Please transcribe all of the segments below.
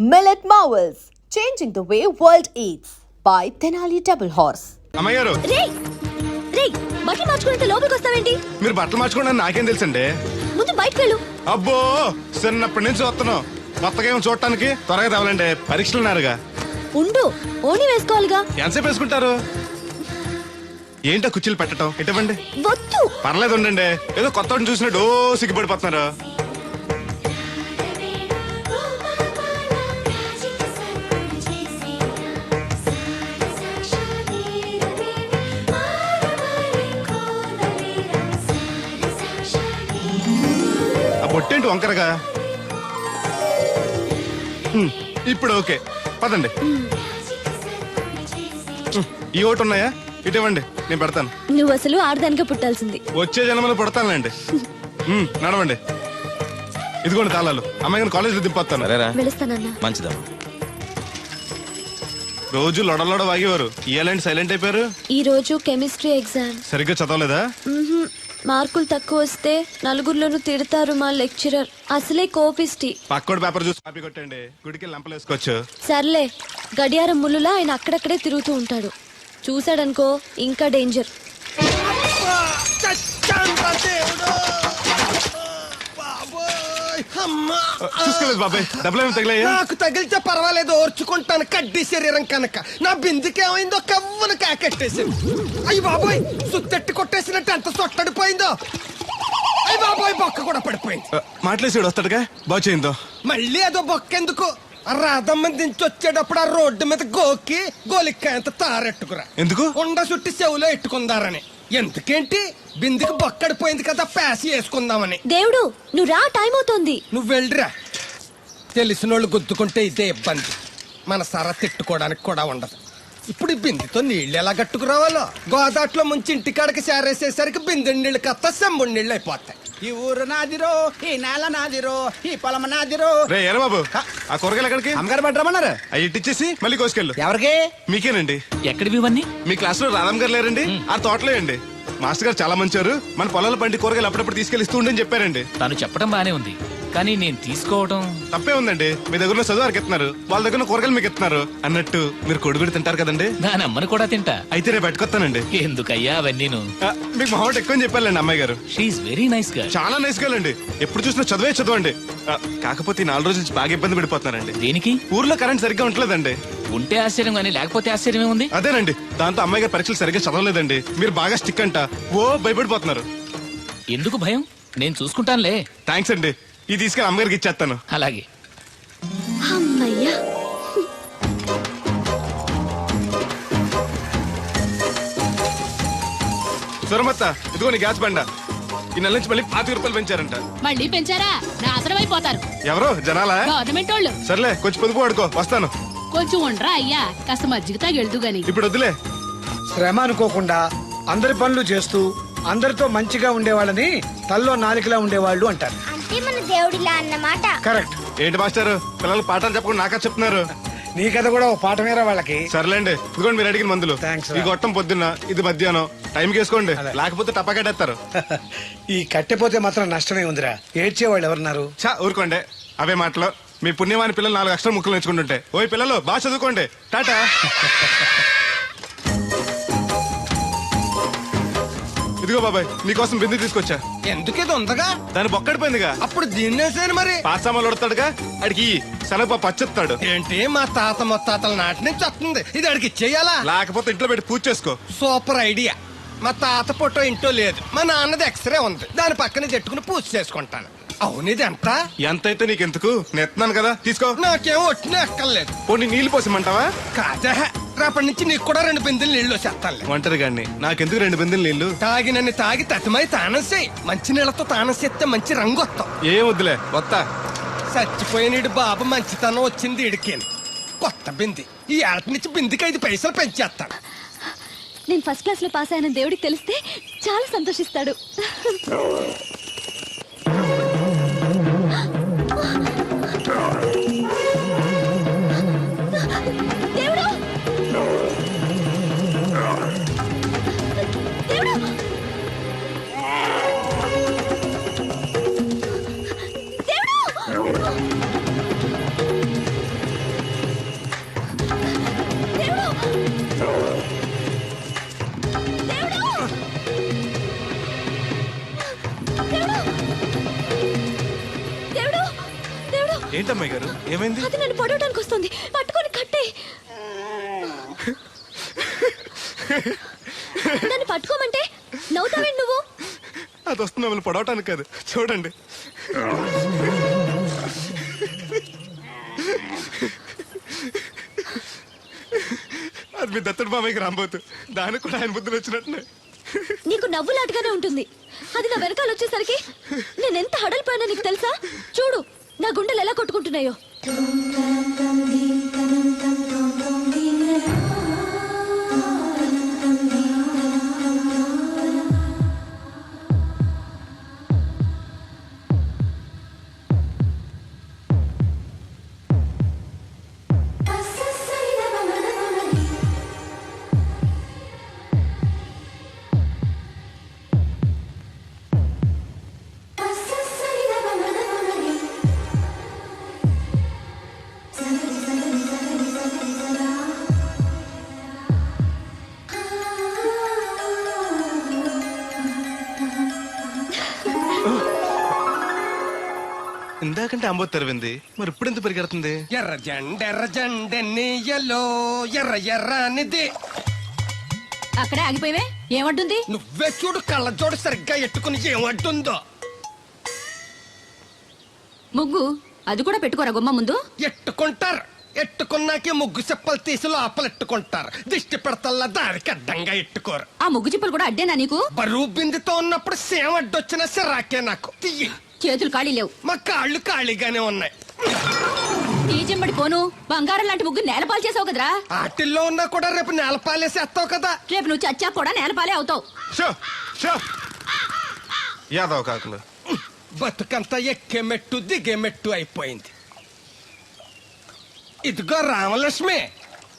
Millet Marvels, changing the way world eats by Tenali Double Horse. అమ్మగారు బట్టలు మార్చుకుంటే లోపలికి వస్తావేంటి? మీరు బట్టలు మార్చుకోండి నాకేం తెలుసండి. ముందు బయటకు వెళ్ళు. అబ్బో చిన్నప్పటి నుంచి వస్తున్నాం కొత్తగా ఏమో చూడటానికి త్వరగా రావాలండి పరీక్షలు ఉన్నారుగా. ఉండు ఓని వేసుకోవాలిగా. ఎంతసేపు వేసుకుంటారు? ఏంటో కుర్చీలు పెట్టడం ఇటువంటి వద్దు. పర్లేదు ఉండండి ఏదో కొత్త చూసినట్టు సిగ్గుపడిపోతున్నారు. పొట్టేంటి వంకరగా? ఇప్పుడు ఓకే పదండి. ఈ ఓటు ఉన్నాయా? ఇటువంటి నేను పెడతాను. నువ్వు అసలు ఆడదానికే పుట్టాల్సింది. వచ్చే జన్మలో పుడతానులేండి. నడవండి. ఇదిగోండి తాళాలు. అమ్మాయి కాలేజీలో దింపొస్తాను. వెళుస్తానన్నా. మంచిదమ్మా. రోజు లొడలోడ వాగేవారు, ఇయాలంటే సైలెంట్ అయిపోయారు. ఈ రోజు కెమిస్ట్రీ ఎగ్జామ్. సరిగ్గా చదవలేదా? మార్కులు తక్కువ వస్తే నలుగురిలోనూ తిడతారు మా లెక్చరర్. అసలే కోపిస్టి. పక్కోడి పేపర్ చూసి కాపీ కొట్టండి, గుడికి లంపలు వేసుకోవచ్చు. సర్లే, గడియారం ముళ్ళులా ఆయన అక్కడక్కడే తిరుగుతూ ఉంటాడు. చూశాడనుకో ఇంకా డేంజర్. చూసుకోలేదు బాబాయ్, డబ్బులు ఏమి తగిలాయా? నాకు తగిలితే పర్వాలేదు, ఓర్చుకుంటాను. కడ్డీ శరీరం కనుక నా బిందుకేమైందో కవ్వను కాకెట్టేసింది. అయ్యి బాబోయ్, సుత్తెట్టి కొట్టేసినట్టు ఎంత సొట్టడిపోయిందో. అయ్యి బాబోయ్, బొక్క కూడా పడిపోయింది. మాట్లాడేసాడు వస్తాడుగా, బాగు చేయిందో. మళ్ళీ అదో బొక్కెందుకు? రాధమ్మ దించి వచ్చేటప్పుడు ఆ రోడ్డు మీద గోకి గోలిక్కాయంత తారెట్టుకురా. ఎందుకు? ఉండ చుట్టి చెవులో ఎట్టుకుందారని. ఎందుకేంటి? బిందుకి బొక్కడిపోయింది కదా, ప్యాసి వేసుకుందామని. దేవుడు నువ్వు రా, టైం అవుతోంది. నువ్వు వెళ్ళిరా. తెలిసినోళ్ళు గుద్దుకుంటే ఇదే ఇబ్బంది. మన సర తిట్టుకోవడానికి కూడా ఉండదు. ఇప్పుడు ఈ బిందెతో నీళ్ళు ఎలా కట్టుకురావాలో. గోదాట్లో ముంచి ఇంటికాడకి సేరేసేసరికి బిందె నీళ్ళు కత్త సెంబుడి నీళ్ళు అయిపోతాయి. ఈ ఊరు నాదిరో, ఈ నేల నాదిరో, ఈ పొలం నాదిరో. రే ఎరా బాబు, ఆ కూరగాయలు ఎక్కడికి? అమ్మగారు పట్టరమన్నారు. అవి ఇట్టిచ్చేసి మళ్ళీ కోసుకెళ్ళు. ఎవరికి? మీకేనండి. ఎక్కడివి ఇవన్నీ? మీ క్లాస్ లో రాధమ్ గారు లేరండి, ఆ తోటలో అండి. మాస్టర్ గారు చాలా మంచారు, మన పొలాల పండి కూరగాయలు అప్పుడప్పుడు తీసుకెళ్లి ఇస్తూ ఉండని చెప్పారండి. తను చెప్పడం బానే ఉంది, కానీ నేను తీసుకోవడం తప్పే ఉందండి. మీ దగ్గర చదువు వారికి ఎత్తున్నారు, వాళ్ళ దగ్గర కూరగాయలు మీకు ఎత్తున్నారు అన్నట్టు. మీరు కొడుగుడి తింటారు కదండి. దాని అమ్మని కూడా తింటా. అయితే రేపు పెట్టుకొస్తానండి. ఎందుకయ్యా అవన్నీ? మీకు మొహమాట ఎక్కువ చెప్పాలండి అమ్మాయి గారు. షీఈ్ వెరీ నైస్ గా. చాలా నైస్ గర్ల్ అండి. ఎప్పుడు చూసినా చదువే చదవండి. కాకపోతే ఈ 4 రోజుల నుంచి బాగా ఇబ్బంది పడిపోతున్నారండి. దేనికి? ఊర్లో కరెంట్ సరిగ్గా ఉంటలేదండి. ఉంటే ఆశ్చర్యం కానీ లేకపోతే ఆశ్చర్యమే ఉంది. అదేనండి, దాంతో అమ్మాయి గారు పరీక్షలు సరిగ్గా చదవలేదండి. మీరు బాగా స్టిక్ అంట, ఓ భయపడిపోతున్నారు. ఎందుకు భయం? నేను చూసుకుంటానులే. థ్యాంక్స్ అండి. ఇది తీసుకెళ్ళి అమ్మగారికి ఇచ్చేస్తాను. అలాగే. అమ్మయ్యా. సురమత్త, ఇదిగో నీ గ్యాస్ బండ. ఈ నెల నుంచి మళ్ళీ 25 రూపాయలు పెంచారంట. మళ్ళీ పెంచారా? నాశనం అయిపోతారు. ఎవరు జనాలా? గవర్నమెంట్ వాళ్ళు. సర్లే, కొంచెం పొదుపు వాడుకో, వస్తాను. కొంచెం ఉండరా అయ్యా, కాస్త మజ్జిగ తాగెళ్దు గాని. ఇప్పుడు వద్దులే. శ్రమ అనుకోకుండా అందరి పనులు చేస్తూ అందరితో మంచిగా ఉండేవాళ్ళని తల్లో నాలికలా ఉండేవాళ్ళు అంటారు. అంటే మన దేవుడిలా అన్నమాట. కరెక్ట్. ఏంటి మాస్టర్, పిల్లలు పాఠాలు చెప్పకుండా నాకా చెప్తున్నారు? నీ కథ కూడా ఒక పాఠమేరా వాళ్ళకి. సర్లేండి, ఇదిగోండి మీరు అడిగిన మందులు. థాంక్స్ రా. ఈ గొట్టం పొద్దున్న, ఇది మధ్యాహ్నం. టైంకి వేసుకోండి, అదే. లేకపోతే టపాకెట్టేస్తారు. ఈ కట్టెపోతే మాత్రం నష్టమే ఉందిరా. ఏడ్చేవాళ్ళు ఎవరున్నారు? చా ఊరుకోండి, అవే మాటలు. మీ పుణ్యమాని పిల్లలు 4 అక్షరం ముక్కలు నేర్చుకుంటుంటే. ఓయ్ పిల్లలు, బాగా చదువుకోండి. టాటా. ఇదిగో బాబాయ్, నీకోసం బిందు తీసుకొచ్చా. ఎందుకేదో ఉందగా? దాని బొక్కడిపోయిందిగా. అప్పుడు దీన్నేసాను మరి. పాసామాలు వడతాడుగా, అడిగి శనగ పచ్చెత్తాడు. ఏంటి, మా తాత ముత్తాతల నాటి నుంచి వస్తుంది. ఇది అడిగి ఇచ్చేయాలా? లేకపోతే ఇంట్లో పెట్టి పూజ చేసుకో. Super idea. మా తాత ఫోటో ఇంట్లో లేదు, మా నాన్నది ఎక్స్రే ఉంది. దాని పక్కన చెట్టుకుని పూజ చేసుకుంటాను. అవును, ఇది ఎంత? ఎంతైతే నీకెందుకు, నెత్తున్నాను కదా, తీసుకో. నాకేం ఒట్టిన ఎక్కర్లేదు. పోనీ నీళ్లు పోసిమంటావా? కాదా, రేపటి నుంచి నీకు కూడా 2 బిందెలు నీళ్లు వచ్చేస్తాను. ఒంటరి గాని నాకెందుకు 2 బిందెలు నీళ్లు? తాగినన్ని తాగి తతిమై తానం చేయి. మంచి నీళ్లతో తానం చేస్తే మంచి రంగు వస్తాం. ఏం వద్దులే, వస్తా. చచ్చిపోయిన బాబు మంచితనం వచ్చింది ఇడికి. కొత్త బింది. ఈ ఏట నుంచి బిందికి 5 పైసలు పెంచేస్తాను. నేను ఫస్ట్ క్లాస్ లో పాస్ అయిన దేవుడికి తెలిస్తే చాలా సంతోషిస్తాడు. దేవుడు! దేవుడు! దేవుడు! ఏంటమ్మాయి గారు ఏమైంది? అది నన్ను పొడవడానికి వస్తుంది, పట్టుకొని కట్టే. నన్ను పట్టుకోమంటే నవ్వుతావేంటి నువ్వు? అది వస్తుంది మిమ్మల్ని పొడవటానికి కాదు, చూడండి. అది మీ దత్తడు బాబాయ్కి రాబోతు, దానికి కూడా ఆయన బుద్ధులు వచ్చినట్టున్నాయి. నీకు నవ్వులాటగానే ఉంటుంది. అది నా వెనకాల వచ్చేసరికి నేను ఎంత హడలిపోయానో నీకు తెలుసా? చూడు నా గుండెలు ఎలా కొట్టుకుంటున్నాయో. ఇందాకంటే అంబో తెరవింది, మరి ఇప్పుడు ఎంత పరిగెడుతుంది? ఎర్ర జెండెన్నీయలో ఎర్ర ఎర్రనిది. అక్కడే ఆగిపోయావే, ఏమంటుంది? నువ్వే చూడు, కళ్ళజోడు సరిగ్గా ఎట్టుకుని ఏమంటుందో. ముగ్గు అది కూడా పెట్టుకోరా గుమ్మ ముందు. ఎట్టుకుంటారు, ఎట్టుకున్నాకే ముగ్గు చెప్పలు తీసి లోపలెట్టుకుంటారు. దిష్టి పెడతల్లా దారికి అడ్డంగా ఎట్టుకోరు. ఆ ముగ్గు చిప్పలు కూడా అడ్డేనా నీకు? బరువు బిందుతో ఉన్నప్పుడు సేమ అడ్డొచ్చినా సిరాకే నాకు. తీయి. చేతులు ఖాళీ లేవు, మా కాళ్ళు ఖాళీగానే ఉన్నాయి. నీ చెమ్మడి పోను. బంగారం లాంటి ముగ్గు నేలపాలు చేసావు కదరా. ఆటిల్లో ఉన్నా కూడా రేపు నేలపాలేసేస్తావు కదా. రేపు నువ్వు చచ్చా కూడా నేలపాలే అవుతావు. షో షో యాదవ్ కాకులు. బతుకంతా ఎక్కే మెట్టు దిగే మెట్టు అయిపోయింది. ఇదిగో రామలక్ష్మి,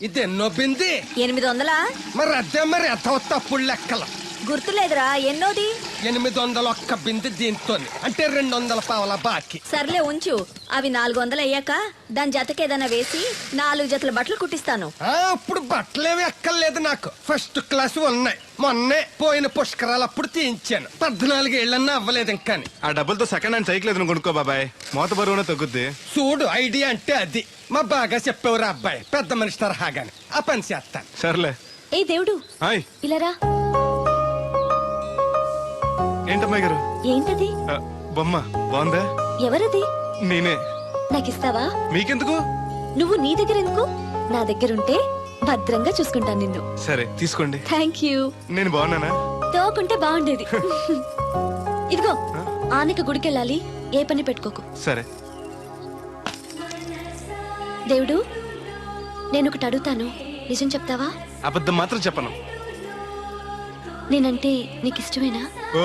ఇదెన్నో బింది? 800. మరి అదే మరి ఎథవ తప్పుడు లెక్కలు. గుర్తులేదురా, ఎన్నోది? 801 బింది దీంతో, అంటే 200 పావల బాకీ. సర్లే ఉంచు. అవి 400 అయ్యాక దాని జతకేదైనా వేసి 4 జతల బట్టలు కుట్టిస్తాను. అప్పుడు బట్టలేవి ఎక్కర్లేదు నాకు. ఫస్ట్ క్లాస్ ఉన్నాయి. మొన్నే పోయిన పుష్కరాలు అప్పుడు తీయించాను. 14 ఏళ్ళన్నా అవ్వలేదు ఇంకా. ఆ డబ్బులతో సెకండ్ హ్యాండ్ సైకిల్ ఏదైనా కొనుక్కో బాబాయ్, మోత బరువునే తగ్గుద్ది. చూడు, ఐడియా అంటే అది. మా బాగా చెప్పేవారు అబ్బాయి, పెద్ద మనిషి తరహాగాని. ఆ పని చేస్తాను. సర్లే. ఏ దేవుడు, హాయ్. ఇలారా. ఏంటమ్మాయి గారు? ఏంటది? బొమ్మ బాగుందా? ఎవరది? నేనే. నాకిస్తావా? మీకెందుకు? నువ్వు నీ దగ్గర ఎందుకు? నా దగ్గరుంటే భద్రంగా చూసుకుంటాను నిన్ను. సరే తీసుకోండి. Thank you. నేను బాగున్నానా? తోకుంటే బాగుండేది. ఇదిగో, ఆనక గుడికెళ్ళాలి, ఏ పని పెట్టుకోకు. సరే. దేవుడు, నేను ఒకటి అడుగుతాను, నిజం చెప్తావా? అబద్ధం మాత్రం చెప్పను. నేనంటే నీకు ఇష్టమేనా? ఓ,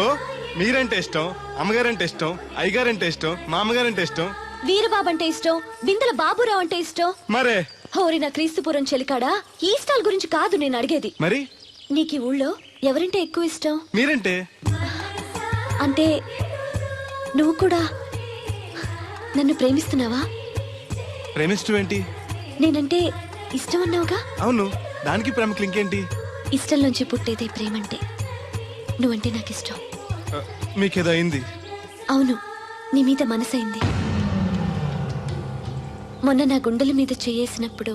మీరంటే ఇష్టం, అమ్మగారంటే ఇష్టం, అయ్యగారంటే ఇష్టం, మామగారంటే ఇష్టం, వీరబాబు అంటే ఇష్టం, బిందెల బాబురావు అంటే ఇష్టం. మరే హోరి నా క్రీస్తుపురం చెలికాడా, ఈ స్టాల్ గురించి కాదు నేను అడిగేది. మరి నీకు ఈ ఊళ్ళో ఎవరంటే ఎక్కువ ఇష్టం? మీరంటే. అంటే నువ్వు కూడా నన్ను ప్రేమిస్తున్నావా? ప్రేమిష్టం ఏంటి? నేనంటే ఇష్టం అన్నావుగా. అవును, దానికి ప్రేమకి ఇంకేంటి? ఇష్టం నుంచి పుట్టేదే ప్రేమంటే. నువ్వంటే నాకు ఇష్టం. మీకేదో అయింది? అవును, నీ మీద మనసైంది. మొన్న నా గుండెల మీద చేయేసినప్పుడు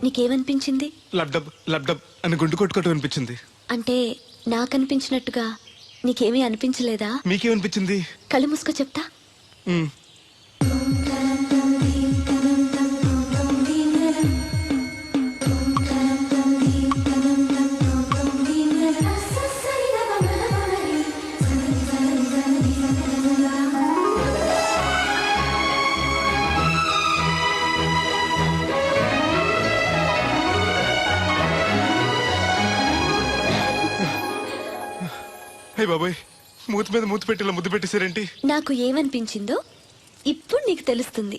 నీకేమనిపించింది? లబ్డబ్ లబ్డబ్ అని గుండు కొట్టుకోవటం అనిపించింది. అంటే నాకనిపించినట్టుగా నీకేమీ అనిపించలేదా? మీకేమనిపించింది? కళ్ళు మూసుకో చెప్తా. హే బాబాయ్, మూతి మీద మూతి పెట్టేలా ముద్దు పెట్టేశారేంటి? నాకు ఏమనిపించిందో ఇప్పుడు నీకు తెలుస్తుంది.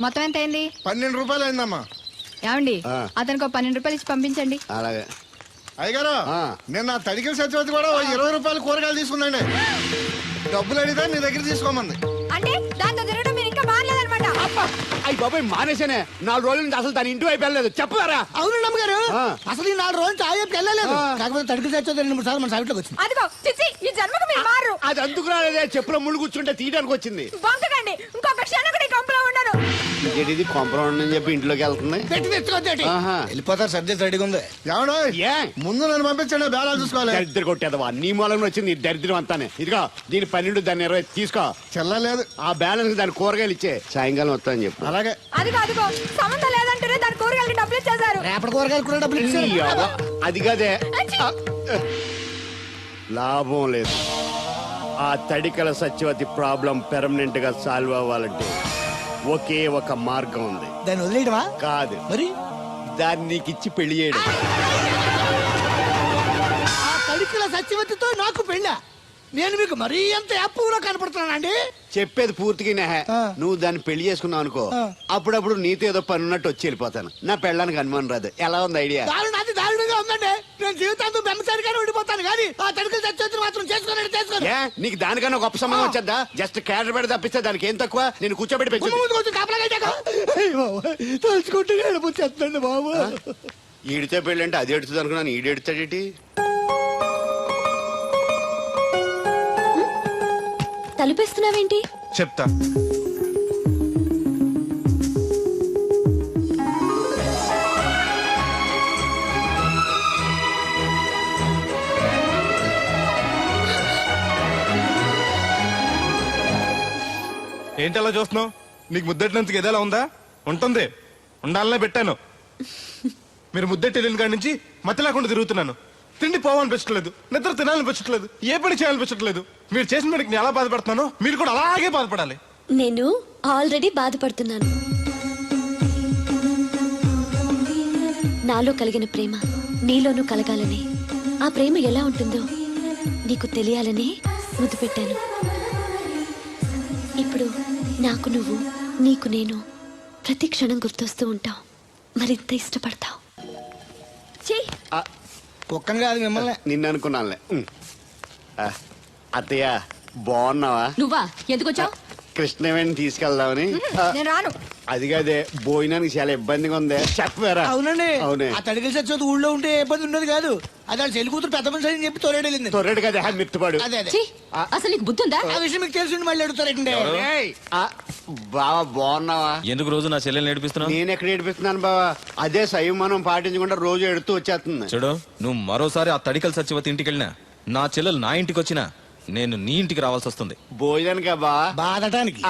మొత్తం ఎంత అయింది? 12 రూపాయలు అయిందమ్మా. ఏమండి, అతనికి 12 రూపాయలు ఇచ్చి పంపించండి. అలాగే. అయ్యగారు నేను నా తడికి సత్యవతి కూడా 20 రూపాయలు కూరగాయలు తీసుకుందండి. డబ్బులు అడిగితే నీ దగ్గర తీసుకోమంది. అంటే దాంతో తిరగడం మీరు ఇంకా మారలేదన్నమాట. అయ్యి బాబాయ్ మానేశానే 4 రోజుల నుంచి అసలు దాని ఇంటి వైపు వెళ్ళలేదు. చెప్పారా? అవును నమ్మగారు, అసలు ఈ 4 రోజులు చాయకి వెళ్ళలేదు. కాకపోతే తడికి సత్యవతి 2-3 సార్లు మన సైట్లోకి వచ్చింది. అదిగో చిచ్చి, ఈ జన్మకు మీరు మారు. అది అందుకు రాలేదే, చెప్పులో ముళ్ళు కూర్చుంటే తీయడానికి వచ్చింది. బొంకకండి, ఇంకొక క్షణం కూడా ఈ కంపలో ఉండను. ఇది కాంపౌండ్ అని చెప్పి ఇంట్లోకి వెళ్తుంది. పెట్టి తెచ్చుకోండి, వెళ్ళిపోతారు. సర్ది రెడీగా ఉంది. ముందు నన్ను పంపించండి, బేరాలు చూసుకోవాలి. దరిద్ర కొట్టేదవా, నీ మూలంలో వచ్చింది ఈ దరిద్రం అంతానే. ఇదిగో దీని 12 దాన్ని 20 తీసుకో. చెల్లలేదు. ఆ బ్యాలెన్స్ దాని కూరగాయలు ఇచ్చే, సాయంకాలం వస్తామని చెప్పు. అలాగే. అదిగో అదిగో, సంబంధం లేదంటేనే దాని కూరగాయలకి డబ్బులు ఇచ్చేశారు. రేపటి కూరగాయలు కూడా డబ్బులు ఇచ్చారు. అది కదే, లాభం లేదు. ఆ తడికల సత్యవతి ప్రాబ్లం పెర్మనెంట్ గా సాల్వ్ అవ్వాలంటే ఒకే ఒక మార్గం ఉంది. దాన్ని వదిలేయడమా? కాదు మరి దాన్ని నీకు ఇచ్చి పెళ్లి చేయడం. ఆ తడికల సత్యవతితో నాకు పెళ్ళా? నేను మీకు మరీ ఎంత యాప్లో కనపడుతున్నానండి? చెప్పేది పూర్తిగా నెహ. నువ్వు దాన్ని పెళ్లి చేసుకున్నావు అనుకో, అప్పుడప్పుడు నీతో ఏదో పని ఉన్నట్టు వచ్చి వెళ్ళిపోతాను. నా పెళ్ళడానికి అనుమానం రాదు. ఎలా ఉంది ఐడియా? అది దారుణంగా ఉందండి. నేను జీవితాంతం బెమ్మసారిగానే ఉండిపోతాను కానీ ఆ తడికల సత్యవతిని మాత్రం చేసుకోను. నీకు దానికన్నా గొప్ప సంబంధం వచ్చేద్దా? జస్ట్ క్యాడర్ పెడితే తప్పిస్తే దానికి ఏం తక్కువ? నేను కూర్చోబెట్టి పెంచు. తలుచుకుంటే ఏడిపోతుంది బాబు. ఈడితే పెళ్ళి అంటే అది ఎడుతుంది అనుకున్నాను, ఈడు ఎడుతాడేటి? తలుపేస్తున్నావేంటి? చెప్తా. ఏంటి అలా చూస్తున్నావు? నీకు ముద్దెట్టినందుకు ఏదైనా ఉందా? ఉంటుంది, ఉండాలనే పెట్టాను. మీరు ముద్దెట్టి వెళ్ళిన కాడి నుంచి మతి లేకుండా తిరుగుతున్నాను. తిండి పోవాలనిపించట్లేదు, నిద్ర తినాలనిపించట్లేదు, ఏ పని చేయాలనిపించట్లేదు. మీరు చేసిన పనికి నేను ఎలా బాధపడుతున్నానో మీరు కూడా అలాగే బాధపడాలి. నేను ఆల్రెడీ బాధపడుతున్నాను. నాలో కలిగిన ప్రేమ నీలోనూ కలగాలని, ఆ ప్రేమ ఎలా ఉంటుందో నీకు తెలియాలని ముద్దు పెట్టాను. ఇప్పుడు నాకు నువ్వు, నీకు నేను ప్రతి క్షణం గుర్తొస్తూ ఉంటావు. మరింత ఇష్టపడతావు. కుక్కను కాదు మిమ్మల్ని. నిన్ను అనుకున్నానులే. అత్తయ్య బాగున్నావా? నువ్వా ఎందుకు వచ్చావు? కృష్ణవేణి తీసుకెళ్దామని. నేను రాను. అది కాదే, భోజనానికి చాలా ఇబ్బందిగా ఉంది. చెప్పారా? అవునండి. అవునే. ఆ తడికల సత్యవతి ఊళ్ళో ఉంటే ఏ ఇబ్బంది ఉండదు కాదు. అది వాళ్ళ చెల్లి కూతురు పెద్ద మనిషి అని చెప్పి తోలేడెళ్ళింది. తొర్రెడు కదా మిత్తుపాడు. అదే అదే. ఛీ, అసలు నీకు బుద్ధి ఉందా? ఆ విషయం మీకు తెలిసి మళ్ళీ అడుగుతారండి. బావా బాగున్నావా? ఎందుకు రోజు నా చెల్లెల్ని ఏడిపిస్తున్నావు? నేను ఎక్కడ ఏడిపిస్తున్నాను బావా? అదే సంయమనం పాటించకుండా రోజు ఎడుతూ వచ్చేస్తుంది. చూడు, నువ్వు మరోసారి ఆ తడికల సత్యవతి ఇంటికి వెళ్ళినా, నా చెల్లెలు నా ఇంటికి వచ్చినా నేను నీ ఇంటికి రావాల్సి వస్తుంది. భోజనానికా బావా? బాధటానికి.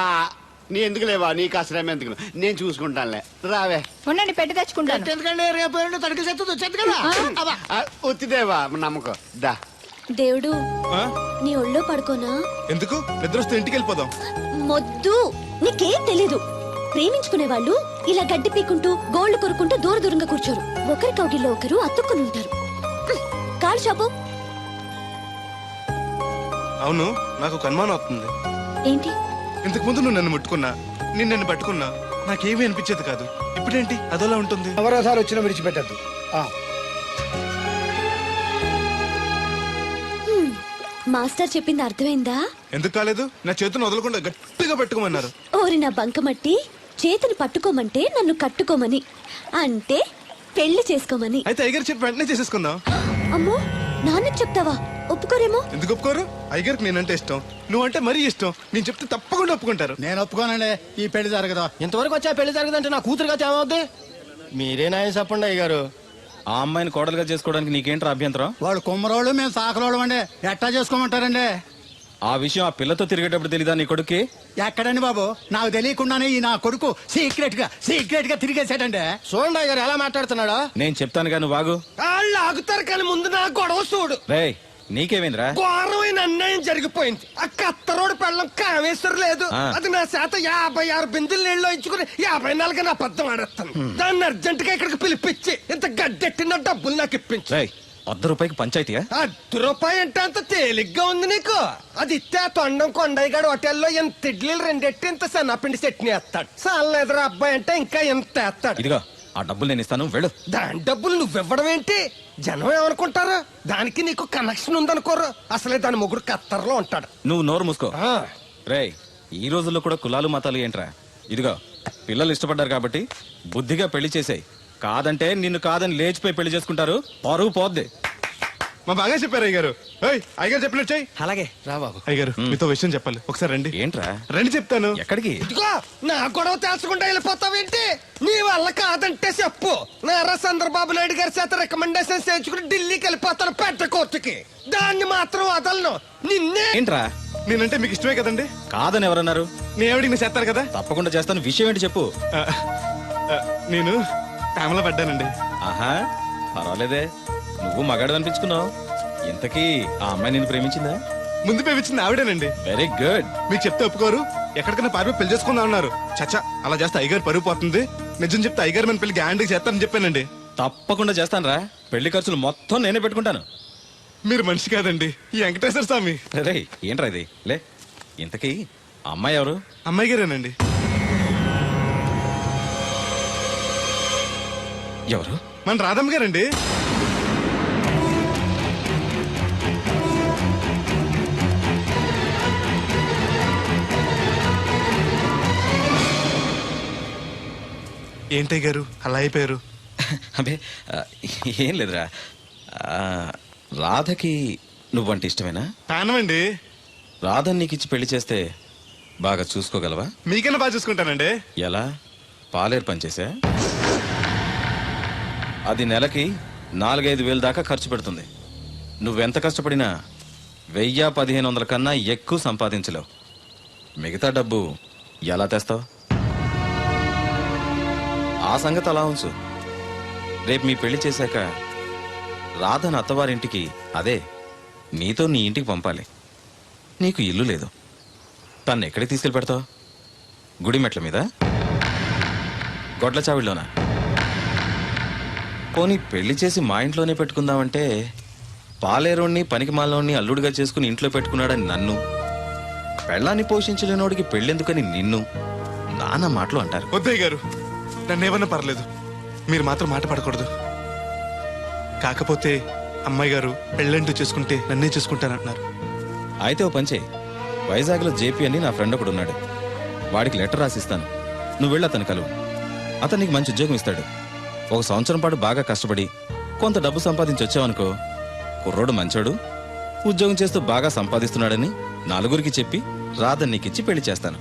నీ ఎందుకు లేవా? నీకు అసలు ఎందుకు, నేను చూసుకుంటానులే. రావే. ఉండండి, పెట్టి తెచ్చుకుంటాను. ఎందుకంటే రేపు తడికల సత్యవతి వచ్చేది కదా. వచ్చిదేవా నమ్మకం. దా దేవుడు, నీ ఒళ్ళో పడుకోనా? ఎందుకు? నిద్ర వస్తే ఇంటికి వెళ్ళిపోదాం. మొద్దు, నీకేం తెలీదు. ప్రేమించుకునే వాళ్ళు ఇలా గడ్డి పీకుంటూ గోళ్లు కొరుకుంటూ దూర దూరంగా కూర్చోరు. ఒకరి కౌగిల్లో ఒకరు అతుక్కుని ఉంటారు. కాలు షాపు. అవును, నాకు ఒక అనుమానం అవుతుంది. ఏంటి? ఇంతకు ముందు నువ్వు నన్ను ముట్టుకున్నా, నేను నన్ను పట్టుకున్నా, నాకేమీ అనిపించేది కాదు. ఇప్పుడేంటి అదోలా ఉంటుంది? ఎవరోసారి వచ్చినా విడిచిపెట్టద్దు. మాస్టర్ చెప్పింది అర్థమైందా? ఎందుకు కాలేదు? నా చేతిని వదలకుండా గట్టిగా పట్టుకోమన్నారు. ఓరి నా బంకమట్టి, చేతిని పట్టుకోమంటే నన్ను కట్టుకోమని, అంటే పెళ్లి చేసుకోమని. అయితే అయ్యగారు చెప్పి వెంటనే చేసేసుకుందాం. అమ్మో, నాన్నకి చెప్తావా? ఒప్పుకోరేమో. ఎందుకు ఒప్పుకోరు? అయ్యగారికి నేనంటే ఇష్టం, నువ్వంటే మరీ ఇష్టం. నేను చెప్తే తప్పకుండా ఒప్పుకుంటారు. నేను ఒప్పుకోనండి, ఈ పెళ్లి జరగదు. ఇంతవరకు వచ్చా పెళ్లి జరగదంటే నా కూతురుగా ఏమవుద్ది? మీరే నాయం చెప్పండి అయ్యగారు. ఆ అమ్మాయిని కోడలుగా చేసుకోవడానికి నీకేంట్రా అభ్యంతరం? వాళ్ళు కుమ్మరోళ్ళు, మేము సాకరోళ్ళు అండి. ఎట్టా చేసుకోమంటారండి? ఆ విషయం ఆ పిల్లతో తిరిగేటప్పుడు తెలీదా నీ కొడుక్కి? ఎక్కడండి బాబు, నాకు తెలియకుండానే ఈ నా కొడుకు సీక్రెట్ గా తిరిగేసాడండి. చూడండి అయ్యగారు ఎలా మాట్లాడుతున్నాడా. నేను చెప్తాను కానీ వాగు. వాళ్ళు ఆగుతారు కానీ ముందు నా గొడవ చూడు. రేయ్, నీకేమైందిరా? ఘోరమైన అన్యాయం జరిగిపోయింది. ఆ కత్తరోడు పెళ్ళం కామేశ్వరం లేదు. అది నా చేత 56 బిందులు నీళ్ళు ఇచ్చుకుని 54 నా పద్దం ఆడేస్తాను. దాన్ని అర్జెంట్ గా ఇక్కడికి పిలిపించి ఇంత గడ్డెట్టిన డబ్బులు నాకు ఇప్పించు. ₹100 పంచాయతీయా? ₹1 అంటే అంత తేలిగ్గా ఉంది నీకు? అది ఇస్తే తొండం కొండయ్యగాడు హోటల్లో ఎంత ఇడ్లీలు 2 ఎట్టి ఇంత సన్నపిండి చట్నీ వేస్తాడు. చాలా ఎదురు అబ్బాయి అంటే ఇంకా ఎంత వేస్తాడు. ఇదిగో, ఆ డబ్బులు నేను ఇస్తాను, వెళ్ళు. దాని డబ్బులు నువ్వివ్వడం ఏంటి? జనం ఏమనుకుంటారు? దానికి నీకు కనెక్షన్ ఉందనుకోరు. అసలే దాని మొగుడు ఖత్తర్లో ఉంటాడు. నువ్వు నోరు మూసుకో. ఆ, రేయ్, ఈ రోజుల్లో కూడా కులాలు మతాలు ఏంట్రా? ఇదిగో పిల్లలు ఇష్టపడ్డారు కాబట్టి బుద్ధిగా పెళ్లి చేసేయ్. కాదంటే నిన్ను కాదని లేచిపోయి పెళ్లి చేసుకుంటారు, పరువు పోద్ది. మా బాగా చెప్పారు అయ్యగారు. అయ్యగారు చెప్పినట్టు చెయ్యి. అలాగే రా బాబు. అయ్యగారు మీతో విషయం చెప్పాలి, ఒకసారి రండి. ఏంట్రా? రండి చెప్తాను. ఎక్కడికి? ఇదిగో నా గొడవ తెలుసుకుంటా వెళ్ళిపోతావేంటి? నీ వల్ల కాదంటే చెప్పు. నారా చంద్రబాబు నాయుడు గారి చేత రికమెండేషన్ చేయించుకుని ఢిల్లీకి వెళ్ళిపోతాను పెద్ద కోర్టుకి. దాన్ని మాత్రం వదలను. నిన్నే. ఏంట్రా? నేనంటే మీకు ఇష్టమే కదండి. కాదని ఎవరన్నారు? నేను ఎవడికి నేను చేస్తారు కదా. తప్పకుండా చేస్తాను. విషయం ఏంటి చెప్పు. నేను ప్రేమలో పడ్డానండి. ఆహా, పర్వాలేదే, నువ్వు మగాడు అనిపించుకున్నావు. ఇంతకీ ఆ అమ్మాయి నిన్ను ప్రేమించిందా? ముందు పేపించింది ఆవిడేనండి. Very good. మీకు చెప్తే ఒప్పుకోరు. ఎక్కడికైనా పారిపోయి పెళ్లి చేసుకుందాం అన్నారు. చచ్చా, అలా చేస్తే అయ్యగారు పరుగు పోతుంది. నిజం చెప్తే అయ్యగారు మన పెళ్లి గ్యాండ్కి చేస్తారని చెప్పానండి. తప్పకుండా చేస్తానురా. పెళ్లి ఖర్చులు మొత్తం నేనే పెట్టుకుంటాను. మీరు మనిషి కాదండి, ఈ వెంకటేశ్వర స్వామి. రే, ఏంట్రా ఇది? లే, ఇంతకీ ఆ అమ్మాయి ఎవరు? అమ్మాయి గారేనండి. ఎవరు? మన రాధమ్మ గారండి. ఏంటయ్య గారు అలా అయిపోయారు? అబే, ఏం లేదురా. రాధకి నువ్వంటే ఇష్టమేనా? ప్రాణమండి. రాధని నీకు ఇచ్చి పెళ్లి చేస్తే బాగా చూసుకోగలవా? మీకన్నా బాగా చూసుకుంటానండి. ఎలా? పాలేరు పనిచేసా? అది నెలకి 4-5 వేలు దాకా ఖర్చు పెడుతుంది. నువ్వెంత కష్టపడినా 1000-1500 కన్నా ఎక్కువ సంపాదించలేవు. మిగతా డబ్బు ఎలా తెస్తావు? ఆ సంగతి అలా ఉంచు. రేపు మీ పెళ్లి చేశాక రాధను అత్తవారింటికి, అదే నీతో నీ ఇంటికి పంపాలి. నీకు ఇల్లు లేదు. తను ఎక్కడికి తీసుకెళ్ళి పెడతావు? గుడి మెట్ల మీద? గొడ్ల చావిడిలోనా? పోనీ పెళ్లి చేసి మా ఇంట్లోనే పెట్టుకుందామంటే పాలేరోణ్ణి పనికి మాలోని అల్లుడిగా చేసుకుని ఇంట్లో పెట్టుకున్నాడని నన్ను, పెళ్ళాన్ని పోషించలేనోడికి పెళ్ళెందుకని నిన్ను నానా మాటలు అంటారు. వద్దయ్య గారు, నన్నేమన్నా పర్లేదు, మీరు మాత్రం మాట పడకూడదు. కాకపోతే అమ్మాయి గారు పెళ్ళంటూ చేసుకుంటే నన్నే చేసుకుంటానంటున్నారు. అయితే ఓ పంచే, వైజాగ్లో జేపీ అని నా ఫ్రెండ్ ఒకడు ఉన్నాడు. వాడికి లెటర్ రాసిస్తాను. నువ్వు వెళ్ళి అతను కలువు. అతను నీకు మంచి ఉద్యోగం ఇస్తాడు. 1 సంవత్సరం పాటు బాగా కష్టపడి కొంత డబ్బు సంపాదించి వచ్చావనుకో, కుర్రోడు మంచోడు, ఉద్యోగం చేస్తూ బాగా సంపాదిస్తున్నాడని నలుగురికి చెప్పి రాధని నీకిచ్చి పెళ్లి చేస్తాను.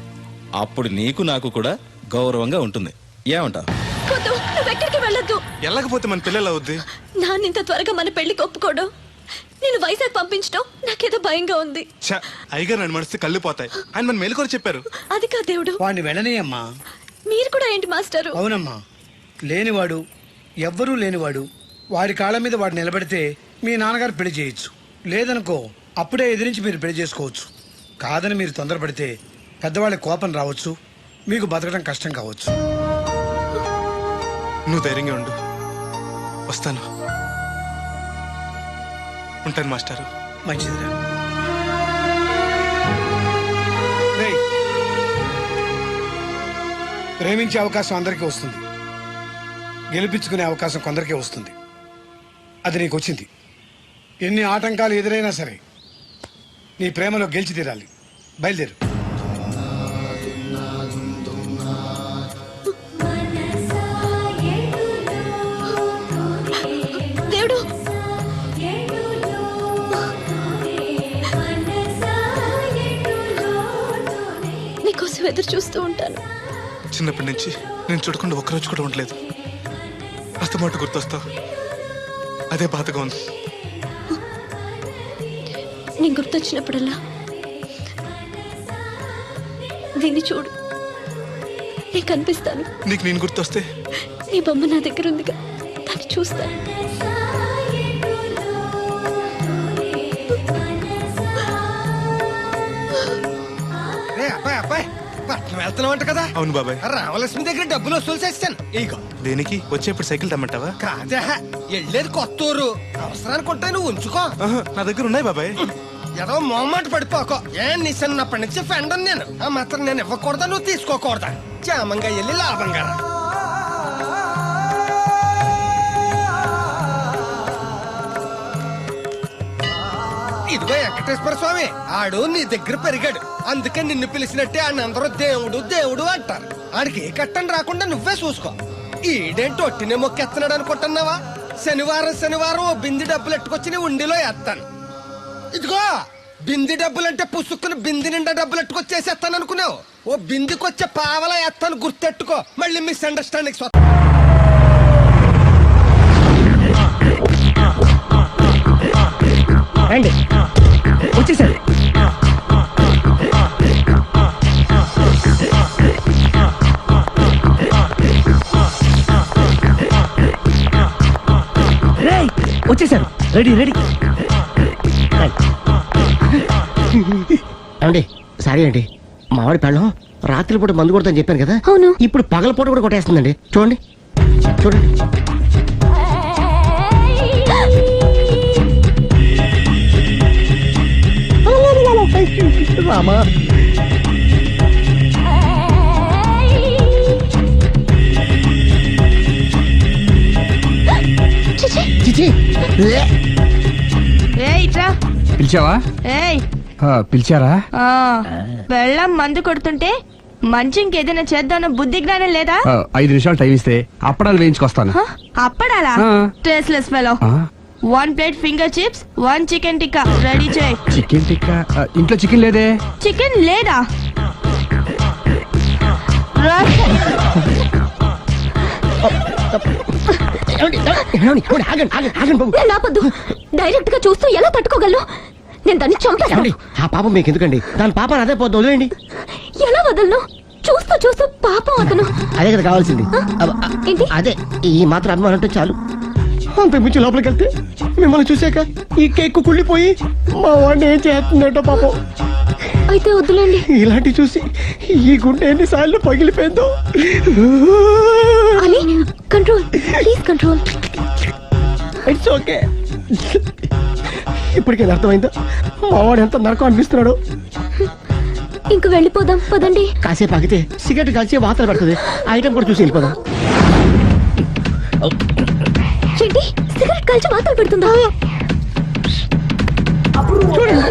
అప్పుడు నీకు నాకు కూడా గౌరవంగా ఉంటుంది. ఏమంటావు? నువ్వెక్కడికి వెళ్ళొద్దు. వెళ్ళకపోతే మన పిల్లలు అవుద్ది. నాన్న ఇంత త్వరగా మన పెళ్లికి ఒప్పుకోవడం, నేను వైజాగ్ పంపించడం నాకేదో భయంగా ఉంది. అయ్యగారు నన్ను మనసు కళ్ళు పోతాయి. ఆయన మన మేలుకొని చెప్పారు. అది కాదు దేవుడు. వాడిని వెళ్ళనీయమ్మా. మీరు కూడా ఏంటి మాస్టారు? అవునమ్మా, లేనివాడు, ఎవ్వరూ లేనివాడు, వాడి కాళ్ళ మీద వాడు నిలబడితే మీ నాన్నగారు పెళ్లి చేయొచ్చు. లేదనుకో, అప్పుడే ఎదిరించి మీరు పెళ్లి చేసుకోవచ్చు. కాదని మీరు తొందరపడితే పెద్దవాళ్ళ కోపం రావచ్చు, మీకు బతకడం కష్టం కావచ్చు. నువ్వు ధైర్యంగా ఉండు, వస్తాను. ఉంటాను మాస్టారు. మంచిదిరా. రేయ్, ప్రేమించే అవకాశం అందరికీ వస్తుంది, గెలిపించుకునే అవకాశం కొందరికే వస్తుంది. అది నీకు వచ్చింది. ఎన్ని ఆటంకాలు ఎదురైనా సరే నీ ప్రేమలో గెలిచి తీరాలి. బయలుదేరు. దేవుడు, నీకోసం ఎదురు చూస్తూ ఉంటాను. చిన్నప్పటి నుంచి నేను చూడకుండా ఒక్కరోజు కూడా ఉండలేదు. అస్తమాట గుర్తొస్తావు, అదే బాధగా ఉంది. నేను గుర్తొచ్చినప్పుడల్లా దీన్ని చూడు, నేను కనిపిస్తాను. నీకు నేను గుర్తొస్తే? నీ బొమ్మ నా దగ్గర ఉందిగా, దాన్ని చూస్తాను. వెళ్తున్నావంట కదా? అవును బాబాయ్. రామలక్ష్మి దగ్గర డబ్బులు వసూలు చేస్తాను. ఇగో. దేనికి? వచ్చేప్పుడు సైకిల్ తెమ్మంటావా? కాదా, వెళ్ళేది కొత్తూరు, అవసరానికి ఉంటాయి, నువ్వు ఉంచుకో. నా దగ్గర ఉన్నాయి బాబాయ్. ఏదో మొహమాట పడిపోకో. నీ చిన్నప్పటి నుంచి ఫ్రెండ్ నేను. ఆ మాత్రం నేను ఇవ్వకూడదా, నువ్వు తీసుకోకూడదా? క్షేమంగా వెళ్ళి లాభంగా రా. ఇదిగో వెంకటేశ్వర స్వామి ఆడు నీ దగ్గర పెరిగాడు, అందుకే నిన్ను పిలిచినట్టే ఆయన అందరూ దేవుడు దేవుడు అంటారు. ఆడికి ఏ కట్టం రాకుండా నువ్వే చూసుకో. ఈడేంటి ఒట్టినే మొక్కెత్తనాడు అనుకుంటున్నావా? శనివారం శనివారం ఓ బింది డబ్బులు ఎట్టుకొచ్చి నీ ఉండిలో ఎత్తాను. ఇదిగో బింది డబ్బులంటే పుసుక్కుని బింది నిండా డబ్బులు ఎట్టుకొచ్చేసేస్తాను అనుకున్నావు. ఓ బిందికొచ్చే పావలా ఎత్తాను, గుర్తెట్టుకో. మళ్ళీ మిస్అండర్స్టాండింగ్ రండి వచ్చేసారు. వచ్చేసారు, రెడీ రెడీ. అండి సారీ అండి, మామిడి పెళ్ళం రాత్రిపూట మందు కొడతాను చెప్పాను కదా. అవును. ఇప్పుడు పగలపూట కూడా కొట్టేస్తుందండి. చూడండి చూడండి. రామా చిచి పిలిచావా? పిలిచారా? వెళ్ళం మందు కొడుతుంటే మంచి ఇంకేదైనా చేద్దాం బుద్ధి జ్ఞానం లేదా? 5 నిమిషాలు టైం ఇస్తే అప్పడాలు వేయించుకొస్తాను. అప్పడాలా? Tasteless fellow. 1 plate finger chips, 1 chicken tikka ready చేయి. చికెన్ టిక్కా? ఇంట్లో చికెన్ లేదే. చికెన్ లేదా? నాపద్దు, డైరెక్ట్ గా చూస్తూ ఎలా తట్టుకోగలను? నేను దాన్ని చంపేస్తాను. ఆ పాపం మీకు ఎందుకండి? దాని పాపం అదే పోతుంది, వదిలేయండి. ఎలా వదలను? చూస్తూ చూస్తూ పాపం అతను. అదే కదా కావాల్సింది. ఏంటి? అదే ఈ మాత్రం అభిమానం అంటే చాలు. అంత మించి లోపలికి వెళ్తే మిమ్మల్ని చూసాక ఈ కేక్ కుళ్ళిపోయి మా వాడిని ఏం చేస్తుందంటో పాపం. అయితే వద్దులేండి. ఇలాంటి చూసి ఈ గుండె ఎన్నిసార్లు పగిలిపోయిందో. Ali, control please, control. It's okay. ఇప్పటికేది అర్థమైందా మా వాడు ఎంత నరకం అనిపిస్తున్నాడు? ఇంక వెళ్ళిపోదాం పదండి. కాసేపు ఆగితే సిగరెట్ కాల్చి వాతలు పడుతుంది. ఆ ఐటమ్ కూడా చూసి వెళ్ళిపోదాం. ఏంటి, సిగరెట్ కాల్చి వాతలు పెడుతుందా? చూడండి.